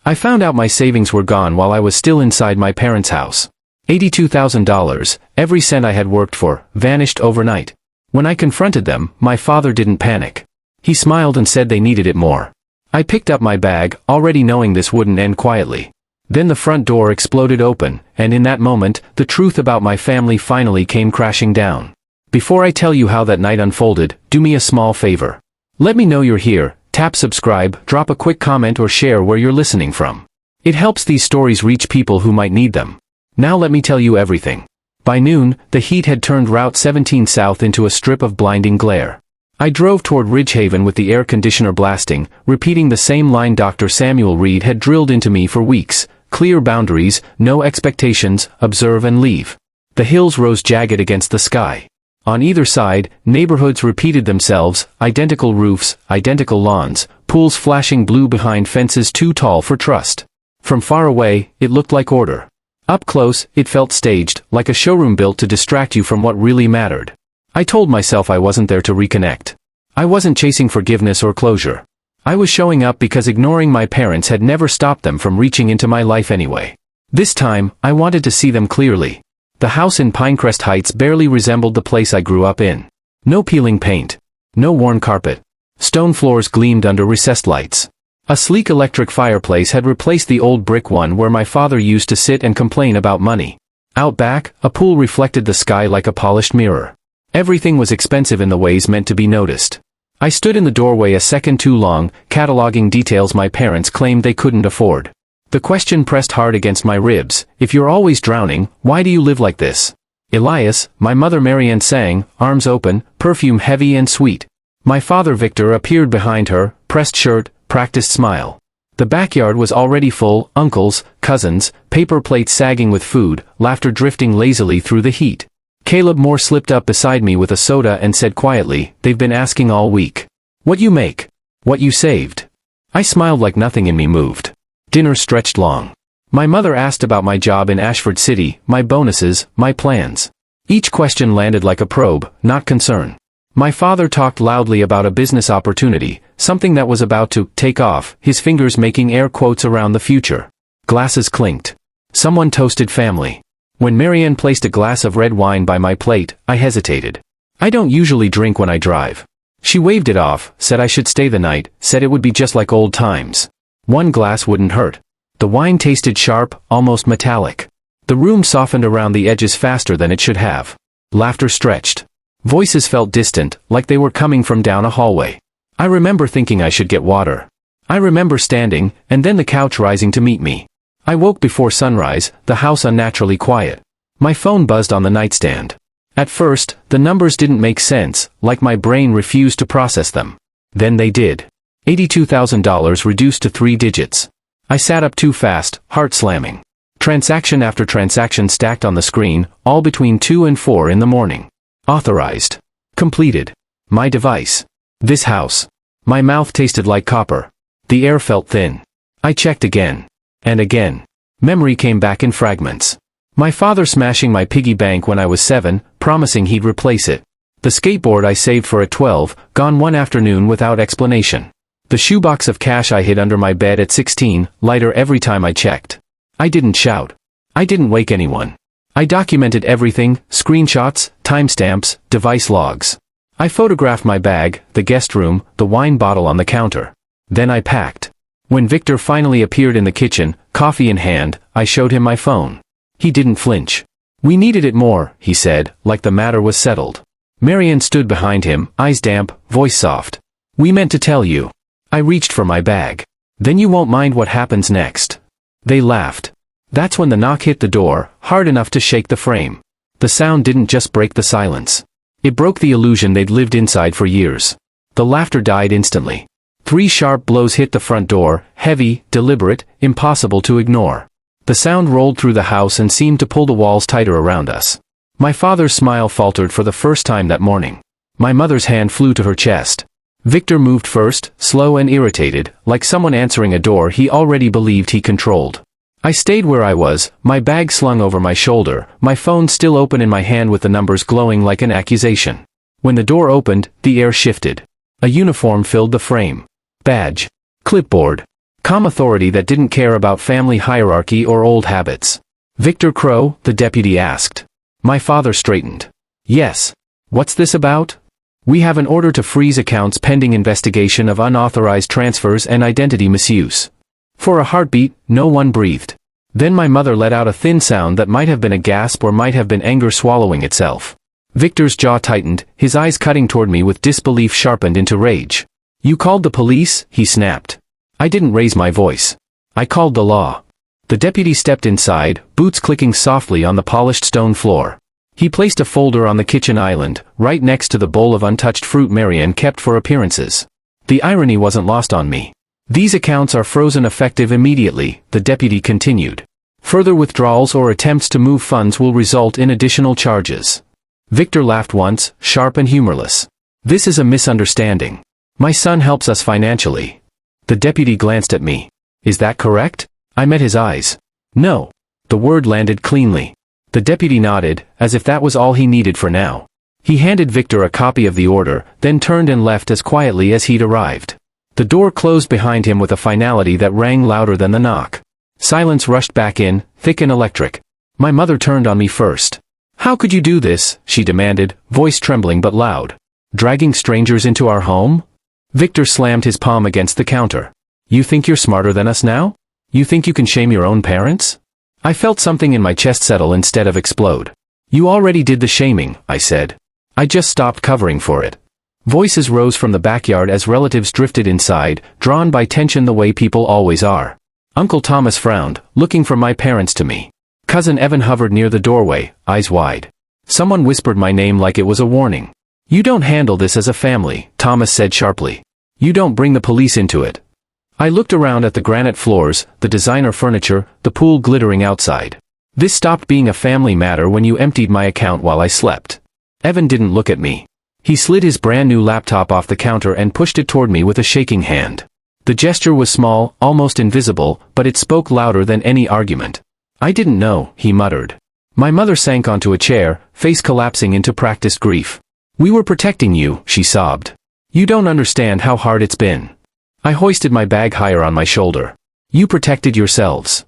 I found out my savings were gone while I was still inside my parents' house. $82,000, every cent I had worked for, vanished overnight. When I confronted them, my father didn't panic. He smiled and said they needed it more. I picked up my bag, already knowing this wouldn't end quietly. Then the front door exploded open, and in that moment, the truth about my family finally came crashing down. Before I tell you how that night unfolded, do me a small favor. Let me know you're here, tap subscribe, drop a quick comment or share where you're listening from. It helps these stories reach people who might need them. Now let me tell you everything. By noon, the heat had turned Route 17 south into a strip of blinding glare. I drove toward Ridgehaven with the air conditioner blasting, repeating the same line Dr. Samuel Reed had drilled into me for weeks: clear boundaries, no expectations, observe and leave. The hills rose jagged against the sky. On either side, neighborhoods repeated themselves, identical roofs, identical lawns, pools flashing blue behind fences too tall for trust. From far away, it looked like order. Up close, it felt staged, like a showroom built to distract you from what really mattered. I told myself I wasn't there to reconnect. I wasn't chasing forgiveness or closure. I was showing up because ignoring my parents had never stopped them from reaching into my life anyway. This time, I wanted to see them clearly. The house in Pinecrest Heights barely resembled the place I grew up in. No peeling paint. No worn carpet. Stone floors gleamed under recessed lights. A sleek electric fireplace had replaced the old brick one where my father used to sit and complain about money. Out back, a pool reflected the sky like a polished mirror. Everything was expensive in the ways meant to be noticed. I stood in the doorway a second too long, cataloging details my parents claimed they couldn't afford. The question pressed hard against my ribs: if you're always drowning, why do you live like this? Elias, my mother Marianne sang, arms open, perfume heavy and sweet. My father Victor appeared behind her, pressed shirt, practiced smile. The backyard was already full, uncles, cousins, paper plates sagging with food, laughter drifting lazily through the heat. Caleb Moore slipped up beside me with a soda and said quietly, "They've been asking all week. What you make? What you saved?" I smiled like nothing in me moved. Dinner stretched long. My mother asked about my job in Ashford City, my bonuses, my plans. Each question landed like a probe, not concern. My father talked loudly about a business opportunity, something that was about to take off, his fingers making air quotes around the future. Glasses clinked. Someone toasted family. When Marianne placed a glass of red wine by my plate, I hesitated. I don't usually drink when I drive. She waved it off, said I should stay the night, said it would be just like old times. One glass wouldn't hurt. The wine tasted sharp, almost metallic. The room softened around the edges faster than it should have. Laughter stretched. Voices felt distant, like they were coming from down a hallway. I remember thinking I should get water. I remember standing, and then the couch rising to meet me. I woke before sunrise, the house unnaturally quiet. My phone buzzed on the nightstand. At first, the numbers didn't make sense, like my brain refused to process them. Then they did. $82,000 reduced to 3 digits. I sat up too fast, heart slamming. Transaction after transaction stacked on the screen, all between 2 and 4 in the morning. Authorized. Completed. My device. This house. My mouth tasted like copper. The air felt thin. I checked again. And again. Memory came back in fragments. My father smashing my piggy bank when I was 7, promising he'd replace it. The skateboard I saved for at 12, gone one afternoon without explanation. The shoebox of cash I hid under my bed at 16, lighter every time I checked. I didn't shout. I didn't wake anyone. I documented everything, screenshots, timestamps, device logs. I photographed my bag, the guest room, the wine bottle on the counter. Then I packed. When Victor finally appeared in the kitchen, coffee in hand, I showed him my phone. He didn't flinch. "We needed it more," he said, like the matter was settled. Marianne stood behind him, eyes damp, voice soft. "We meant to tell you." I reached for my bag. "Then you won't mind what happens next." They laughed. That's when the knock hit the door, hard enough to shake the frame. The sound didn't just break the silence. It broke the illusion they'd lived inside for years. The laughter died instantly. 3 sharp blows hit the front door, heavy, deliberate, impossible to ignore. The sound rolled through the house and seemed to pull the walls tighter around us. My father's smile faltered for the first time that morning. My mother's hand flew to her chest. Victor moved first, slow and irritated, like someone answering a door he already believed he controlled. I stayed where I was, my bag slung over my shoulder, my phone still open in my hand with the numbers glowing like an accusation. When the door opened, the air shifted. A uniform filled the frame. Badge. Clipboard. Calm authority that didn't care about family hierarchy or old habits. Victor Crow, the deputy asked. My father straightened. Yes. What's this about? We have an order to freeze accounts pending investigation of unauthorized transfers and identity misuse. For a heartbeat, no one breathed. Then my mother let out a thin sound that might have been a gasp or might have been anger swallowing itself. Victor's jaw tightened, his eyes cutting toward me with disbelief sharpened into rage. You called the police? He snapped. I didn't raise my voice. I called the law. The deputy stepped inside, boots clicking softly on the polished stone floor. He placed a folder on the kitchen island, right next to the bowl of untouched fruit Marianne kept for appearances. The irony wasn't lost on me. These accounts are frozen effective immediately, the deputy continued. Further withdrawals or attempts to move funds will result in additional charges. Victor laughed once, sharp and humorless. This is a misunderstanding. My son helps us financially. The deputy glanced at me. Is that correct? I met his eyes. No. The word landed cleanly. The deputy nodded, as if that was all he needed for now. He handed Victor a copy of the order, then turned and left as quietly as he'd arrived. The door closed behind him with a finality that rang louder than the knock. Silence rushed back in, thick and electric. My mother turned on me first. How could you do this? She demanded, voice trembling but loud. Dragging strangers into our home? Victor slammed his palm against the counter. You think you're smarter than us now? You think you can shame your own parents? I felt something in my chest settle instead of explode. You already did the shaming, I said. I just stopped covering for it. Voices rose from the backyard as relatives drifted inside, drawn by tension the way people always are. Uncle Thomas frowned, looking from my parents to me. Cousin Evan hovered near the doorway, eyes wide. Someone whispered my name like it was a warning. You don't handle this as a family, Thomas said sharply. You don't bring the police into it. I looked around at the granite floors, the designer furniture, the pool glittering outside. This stopped being a family matter when you emptied my account while I slept. Evan didn't look at me. He slid his brand new laptop off the counter and pushed it toward me with a shaking hand. The gesture was small, almost invisible, but it spoke louder than any argument. I didn't know, he muttered. My mother sank onto a chair, face collapsing into practiced grief. We were protecting you, she sobbed. You don't understand how hard it's been. I hoisted my bag higher on my shoulder. You protected yourselves.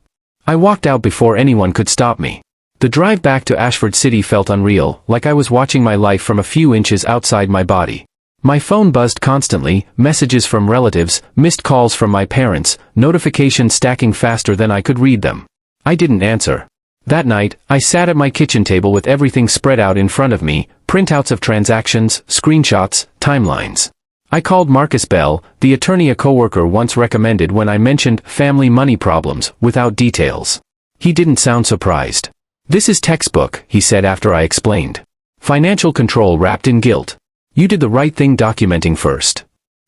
I walked out before anyone could stop me. The drive back to Ashford City felt unreal, like I was watching my life from a few inches outside my body. My phone buzzed constantly, messages from relatives, missed calls from my parents, notifications stacking faster than I could read them. I didn't answer. That night, I sat at my kitchen table with everything spread out in front of me, printouts of transactions, screenshots, timelines. I called Marcus Bell, the attorney a coworker once recommended when I mentioned family money problems, without details. He didn't sound surprised. This is textbook, he said after I explained. Financial control wrapped in guilt. You did the right thing documenting first.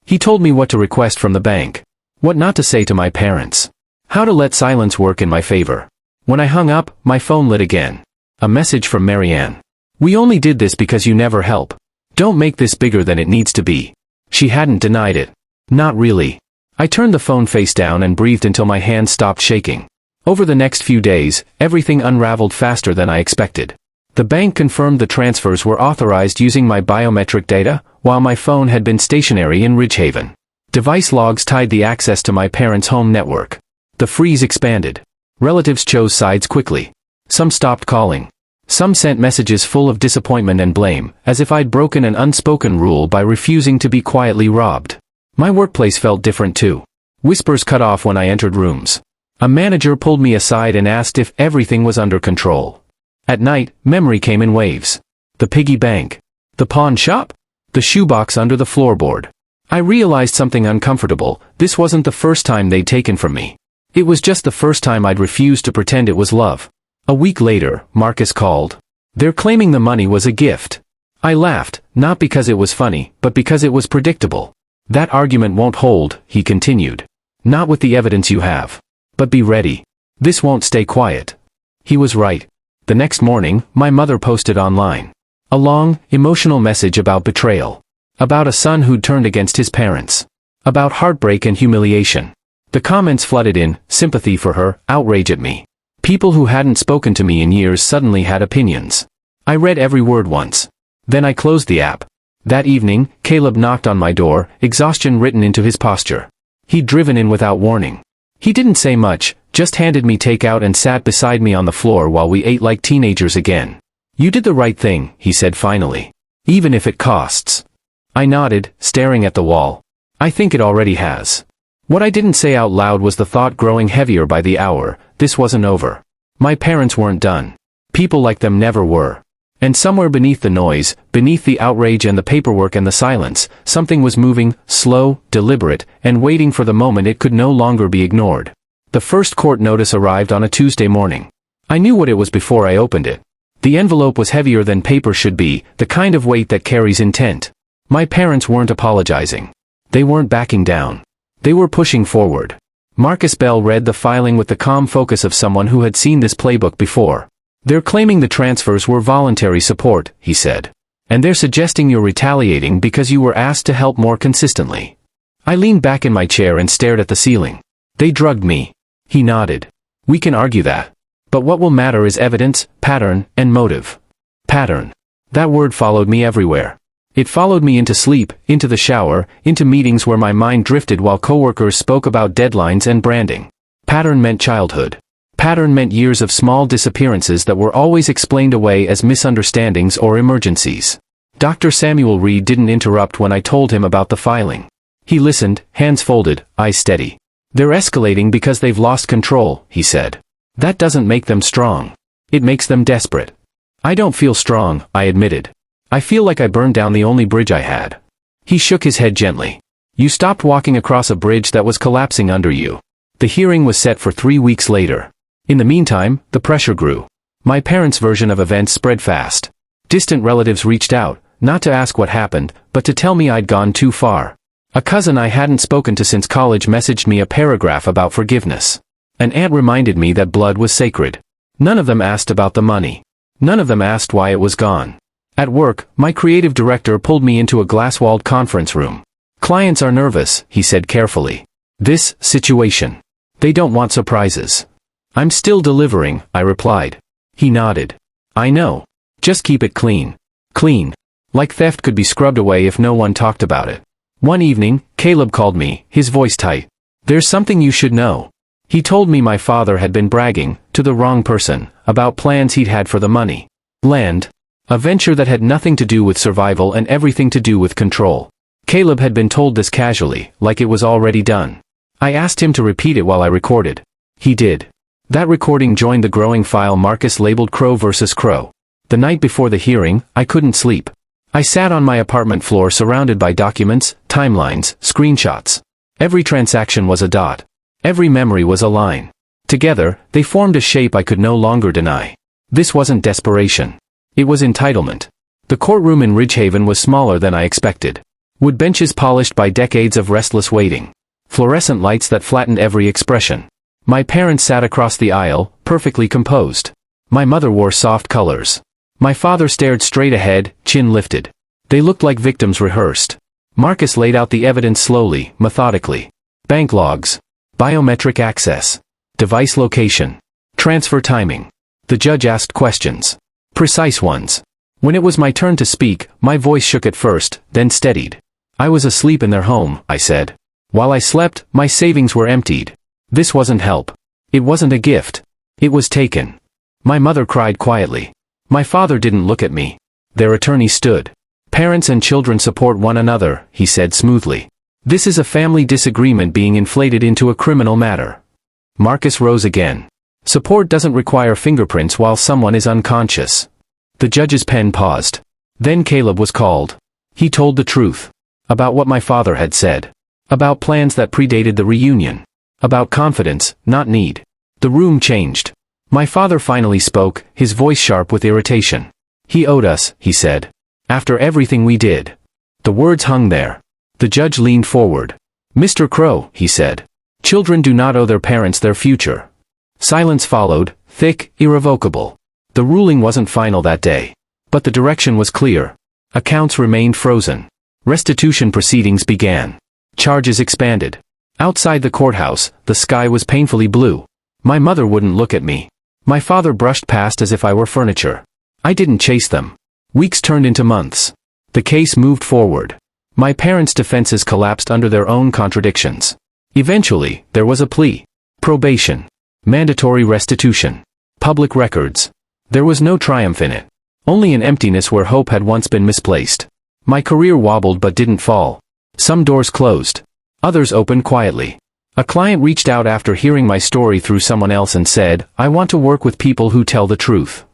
He told me what to request from the bank. What not to say to my parents. How to let silence work in my favor. When I hung up, my phone lit again. A message from Marianne. We only did this because you never help. Don't make this bigger than it needs to be. She hadn't denied it. Not really. I turned the phone face down and breathed until my hands stopped shaking. Over the next few days, everything unraveled faster than I expected. The bank confirmed the transfers were authorized using my biometric data, while my phone had been stationary in Ridgehaven. Device logs tied the access to my parents' home network. The freeze expanded. Relatives chose sides quickly. Some stopped calling. Some sent messages full of disappointment and blame, as if I'd broken an unspoken rule by refusing to be quietly robbed. My workplace felt different too. Whispers cut off when I entered rooms. A manager pulled me aside and asked if everything was under control. At night, memory came in waves. The piggy bank. The pawn shop? The shoebox under the floorboard. I realized something uncomfortable. This wasn't the first time they'd taken from me. It was just the first time I'd refused to pretend it was love. A week later, Marcus called. They're claiming the money was a gift. I laughed, not because it was funny, but because it was predictable. That argument won't hold, he continued. Not with the evidence you have. But be ready. This won't stay quiet. He was right. The next morning, my mother posted online. A long, emotional message about betrayal. About a son who'd turned against his parents. About heartbreak and humiliation. The comments flooded in, sympathy for her, outrage at me. People who hadn't spoken to me in years suddenly had opinions. I read every word once. Then I closed the app. That evening, Caleb knocked on my door, exhaustion written into his posture. He'd driven in without warning. He didn't say much, just handed me takeout and sat beside me on the floor while we ate like teenagers again. "You did the right thing," he said finally. "Even if it costs." I nodded, staring at the wall. "I think it already has." What I didn't say out loud was the thought growing heavier by the hour: this wasn't over. My parents weren't done. People like them never were. And somewhere beneath the noise, beneath the outrage and the paperwork and the silence, something was moving, slow, deliberate, and waiting for the moment it could no longer be ignored. The first court notice arrived on a Tuesday morning. I knew what it was before I opened it. The envelope was heavier than paper should be, the kind of weight that carries intent. My parents weren't apologizing. They weren't backing down. They were pushing forward. Marcus Bell read the filing with the calm focus of someone who had seen this playbook before. "They're claiming the transfers were voluntary support," he said. "And they're suggesting you're retaliating because you were asked to help more consistently." I leaned back in my chair and stared at the ceiling. "They drugged me." He nodded. "We can argue that. But what will matter is evidence, pattern, and motive." Pattern. That word followed me everywhere. It followed me into sleep, into the shower, into meetings where my mind drifted while coworkers spoke about deadlines and branding. Pattern meant childhood. Pattern meant years of small disappearances that were always explained away as misunderstandings or emergencies. Dr. Samuel Reed didn't interrupt when I told him about the filing. He listened, hands folded, eyes steady. "They're escalating because they've lost control," he said. "That doesn't make them strong. It makes them desperate." "I don't feel strong," I admitted. "I feel like I burned down the only bridge I had." He shook his head gently. "You stopped walking across a bridge that was collapsing under you." The hearing was set for 3 weeks later. In the meantime, the pressure grew. My parents' version of events spread fast. Distant relatives reached out, not to ask what happened, but to tell me I'd gone too far. A cousin I hadn't spoken to since college messaged me a paragraph about forgiveness. An aunt reminded me that blood was sacred. None of them asked about the money. None of them asked why it was gone. At work, my creative director pulled me into a glass-walled conference room. "Clients are nervous," he said carefully. "This situation. They don't want surprises." "I'm still delivering," I replied. He nodded. "I know. Just keep it clean." Clean. Like theft could be scrubbed away if no one talked about it. One evening, Caleb called me, his voice tight. "There's something you should know." He told me my father had been bragging, to the wrong person, about plans he'd had for the money. Land. A venture that had nothing to do with survival and everything to do with control. Caleb had been told this casually, like it was already done. I asked him to repeat it while I recorded. He did. That recording joined the growing file Marcus labeled Crow versus Crow. The night before the hearing, I couldn't sleep. I sat on my apartment floor surrounded by documents, timelines, screenshots. Every transaction was a dot. Every memory was a line. Together, they formed a shape I could no longer deny. This wasn't desperation. It was entitlement. The courtroom in Ridgehaven was smaller than I expected. Wood benches polished by decades of restless waiting. Fluorescent lights that flattened every expression. My parents sat across the aisle, perfectly composed. My mother wore soft colors. My father stared straight ahead, chin lifted. They looked like victims rehearsed. Marcus laid out the evidence slowly, methodically. Bank logs. Biometric access. Device location. Transfer timing. The judge asked questions. Precise ones. When it was my turn to speak, my voice shook at first, then steadied. "I was asleep in their home," I said. "While I slept, my savings were emptied. This wasn't help. It wasn't a gift. It was taken." My mother cried quietly. My father didn't look at me. Their attorney stood. "Parents and children support one another," he said smoothly. "This is a family disagreement being inflated into a criminal matter." Marcus rose again. "Support doesn't require fingerprints while someone is unconscious." The judge's pen paused. Then Caleb was called. He told the truth. About what my father had said. About plans that predated the reunion. About confidence, not need. The room changed. My father finally spoke, his voice sharp with irritation. "He owed us," he said. "After everything we did." The words hung there. The judge leaned forward. "Mr. Crow," he said. "Children do not owe their parents their future." Silence followed, thick, irrevocable. The ruling wasn't final that day. But the direction was clear. Accounts remained frozen. Restitution proceedings began. Charges expanded. Outside the courthouse, the sky was painfully blue. My mother wouldn't look at me. My father brushed past as if I were furniture. I didn't chase them. Weeks turned into months. The case moved forward. My parents' defenses collapsed under their own contradictions. Eventually, there was a plea. Probation. Mandatory restitution. Public records. There was no triumph in it. Only an emptiness where hope had once been misplaced. My career wobbled but didn't fall. Some doors closed. Others opened quietly. A client reached out after hearing my story through someone else and said, "I want to work with people who tell the truth."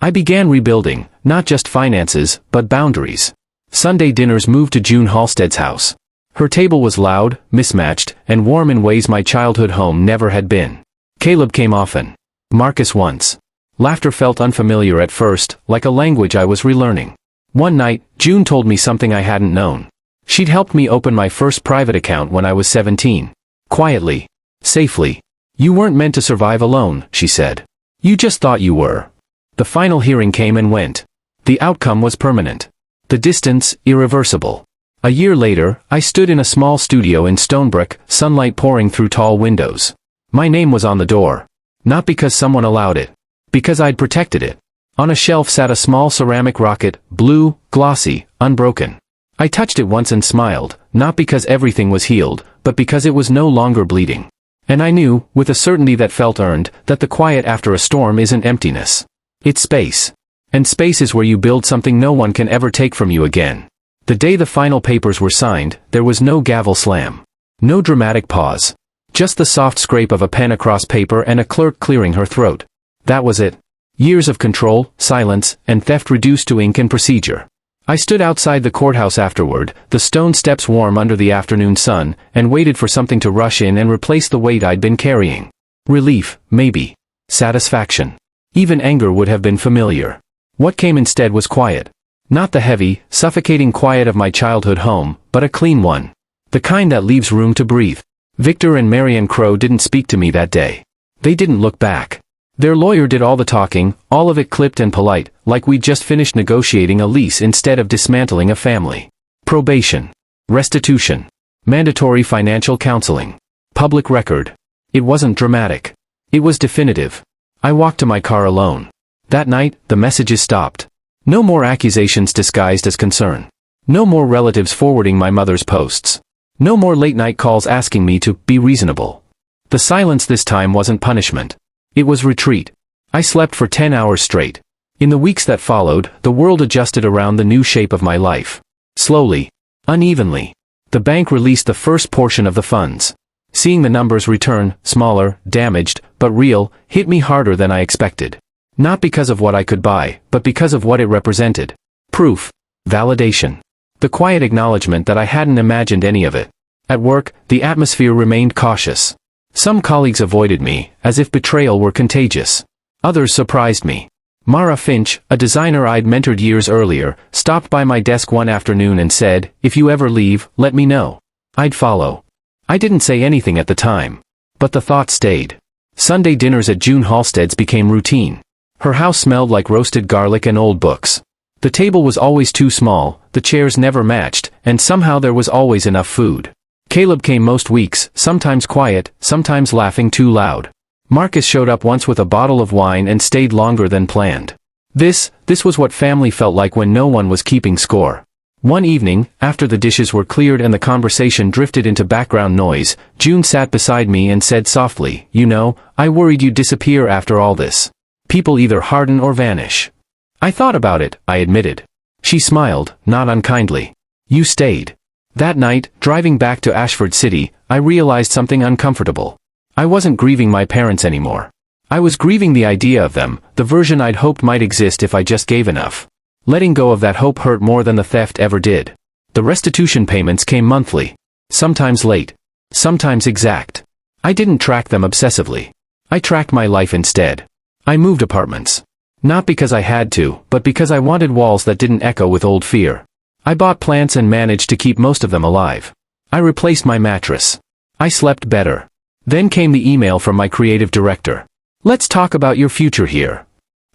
I began rebuilding, not just finances, but boundaries. Sunday dinners moved to June Halstead's house. Her table was loud, mismatched, and warm in ways my childhood home never had been. Caleb came often. Marcus once. Laughter felt unfamiliar at first, like a language I was relearning. One night, June told me something I hadn't known. She'd helped me open my first private account when I was 17. Quietly. Safely. "You weren't meant to survive alone," she said. "You just thought you were." The final hearing came and went. The outcome was permanent. The distance, irreversible. A year later, I stood in a small studio in Stonebrook, sunlight pouring through tall windows. My name was on the door. Not because someone allowed it. Because I'd protected it. On a shelf sat a small ceramic rocket, blue, glossy, unbroken. I touched it once and smiled, not because everything was healed, but because it was no longer bleeding. And I knew, with a certainty that felt earned, that the quiet after a storm isn't emptiness. It's space. And space is where you build something no one can ever take from you again. The day the final papers were signed, there was no gavel slam. No dramatic pause. Just the soft scrape of a pen across paper and a clerk clearing her throat. That was it. Years of control, silence, and theft reduced to ink and procedure. I stood outside the courthouse afterward, the stone steps warm under the afternoon sun, and waited for something to rush in and replace the weight I'd been carrying. Relief, maybe. Satisfaction. Even anger would have been familiar. What came instead was quiet. Not the heavy, suffocating quiet of my childhood home, but a clean one. The kind that leaves room to breathe. Victor and Marianne Crowe didn't speak to me that day. They didn't look back. Their lawyer did all the talking, all of it clipped and polite, like we'd just finished negotiating a lease instead of dismantling a family. Probation. Restitution. Mandatory financial counseling. Public record. It wasn't dramatic. It was definitive. I walked to my car alone. That night, the messages stopped. No more accusations disguised as concern. No more relatives forwarding my mother's posts. No more late-night calls asking me to be reasonable. The silence this time wasn't punishment. It was retreat. I slept for 10 hours straight. In the weeks that followed, the world adjusted around the new shape of my life. Slowly. Unevenly. The bank released the first portion of the funds. Seeing the numbers return, smaller, damaged, but real, hit me harder than I expected. Not because of what I could buy, but because of what it represented. Proof. Validation. The quiet acknowledgement that I hadn't imagined any of it. At work, the atmosphere remained cautious. Some colleagues avoided me, as if betrayal were contagious. Others surprised me. Mara Finch, a designer I'd mentored years earlier, stopped by my desk one afternoon and said, "If you ever leave, let me know. I'd follow." I didn't say anything at the time. But the thought stayed. Sunday dinners at June Halstead's became routine. Her house smelled like roasted garlic and old books. The table was always too small, the chairs never matched, and somehow there was always enough food. Caleb came most weeks, sometimes quiet, sometimes laughing too loud. Marcus showed up once with a bottle of wine and stayed longer than planned. This was what family felt like when no one was keeping score. One evening, after the dishes were cleared and the conversation drifted into background noise, June sat beside me and said softly, "You know, I worried you'd disappear after all this. People either harden or vanish." I thought about it, I admitted. She smiled, not unkindly. "You stayed." That night, driving back to Ashford City, I realized something uncomfortable. I wasn't grieving my parents anymore. I was grieving the idea of them, the version I'd hoped might exist if I just gave enough. Letting go of that hope hurt more than the theft ever did. The restitution payments came monthly. Sometimes late. Sometimes exact. I didn't track them obsessively. I tracked my life instead. I moved apartments. Not because I had to, but because I wanted walls that didn't echo with old fear. I bought plants and managed to keep most of them alive. I replaced my mattress. I slept better. Then came the email from my creative director. "Let's talk about your future here."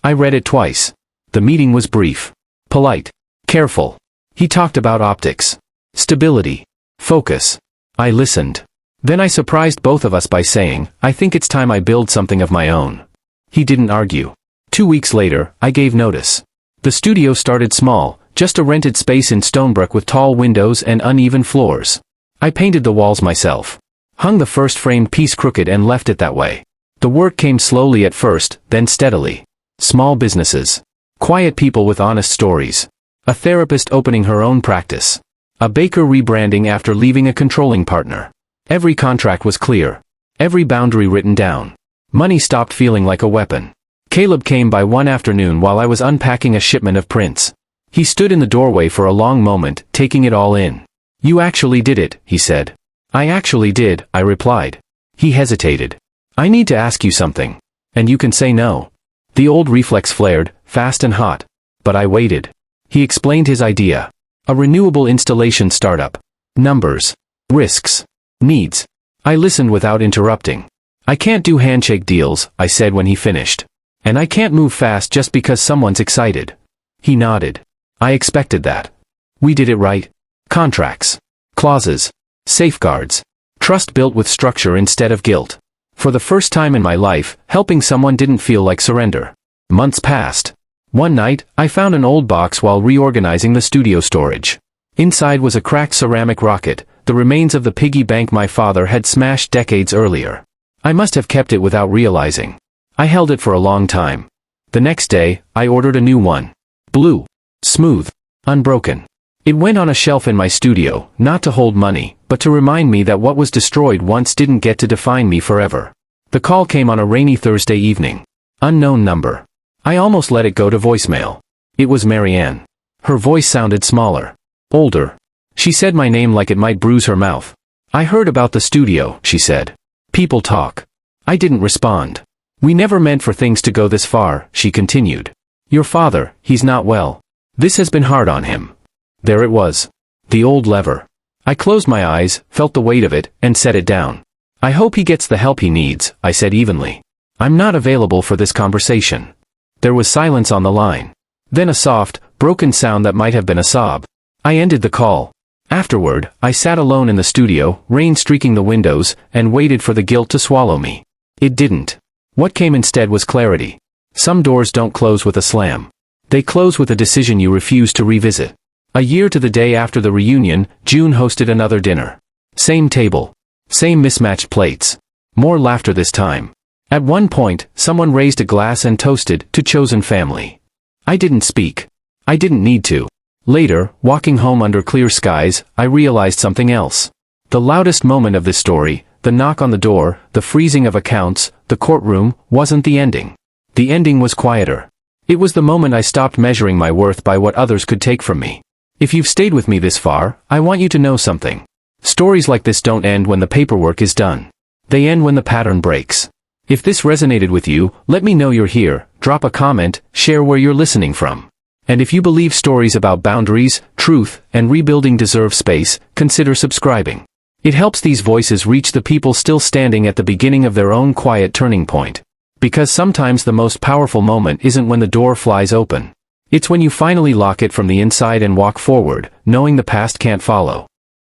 I read it twice. The meeting was brief. Polite. Careful. He talked about optics. Stability. Focus. I listened. Then I surprised both of us by saying, "I think it's time I build something of my own." He didn't argue. 2 weeks later, I gave notice. The studio started small, just a rented space in Stonebrook with tall windows and uneven floors. I painted the walls myself. Hung the first framed piece crooked and left it that way. The work came slowly at first, then steadily. Small businesses. Quiet people with honest stories. A therapist opening her own practice. A baker rebranding after leaving a controlling partner. Every contract was clear. Every boundary written down. Money stopped feeling like a weapon. Caleb came by one afternoon while I was unpacking a shipment of prints. He stood in the doorway for a long moment, taking it all in. "You actually did it," he said. "I actually did," I replied. He hesitated. "I need to ask you something. And you can say no." The old reflex flared, fast and hot. But I waited. He explained his idea. A renewable installation startup. Numbers. Risks. Needs. I listened without interrupting. "I can't do handshake deals," I said when he finished. "And I can't move fast just because someone's excited." He nodded. "I expected that. We did it right. Contracts. Clauses. Safeguards. Trust built with structure instead of guilt. For the first time in my life, helping someone didn't feel like surrender." Months passed. One night, I found an old box while reorganizing the studio storage. Inside was a cracked ceramic rocket, the remains of the piggy bank my father had smashed decades earlier. I must have kept it without realizing. I held it for a long time. The next day, I ordered a new one. Blue. Smooth. Unbroken. It went on a shelf in my studio, not to hold money, but to remind me that what was destroyed once didn't get to define me forever. The call came on a rainy Thursday evening. Unknown number. I almost let it go to voicemail. It was Marianne. Her voice sounded smaller. Older. She said my name like it might bruise her mouth. "I heard about the studio," she said. "People talk." I didn't respond. "We never meant for things to go this far," she continued. "Your father, he's not well. This has been hard on him." There it was. The old lever. I closed my eyes, felt the weight of it, and set it down. "I hope he gets the help he needs," I said evenly. "I'm not available for this conversation." There was silence on the line. Then a soft, broken sound that might have been a sob. I ended the call. Afterward, I sat alone in the studio, rain streaking the windows, and waited for the guilt to swallow me. It didn't. What came instead was clarity. Some doors don't close with a slam. They close with a decision you refuse to revisit. A year to the day after the reunion, June hosted another dinner. Same table. Same mismatched plates. More laughter this time. At one point, someone raised a glass and toasted to chosen family. I didn't speak. I didn't need to. Later, walking home under clear skies, I realized something else. The loudest moment of this story, the knock on the door, the freezing of accounts, the courtroom, wasn't the ending. The ending was quieter. It was the moment I stopped measuring my worth by what others could take from me. If you've stayed with me this far, I want you to know something. Stories like this don't end when the paperwork is done. They end when the pattern breaks. If this resonated with you, let me know you're here, drop a comment, share where you're listening from. And if you believe stories about boundaries, truth, and rebuilding deserve space, consider subscribing. It helps these voices reach the people still standing at the beginning of their own quiet turning point. Because sometimes the most powerful moment isn't when the door flies open. It's when you finally lock it from the inside and walk forward, knowing the past can't follow.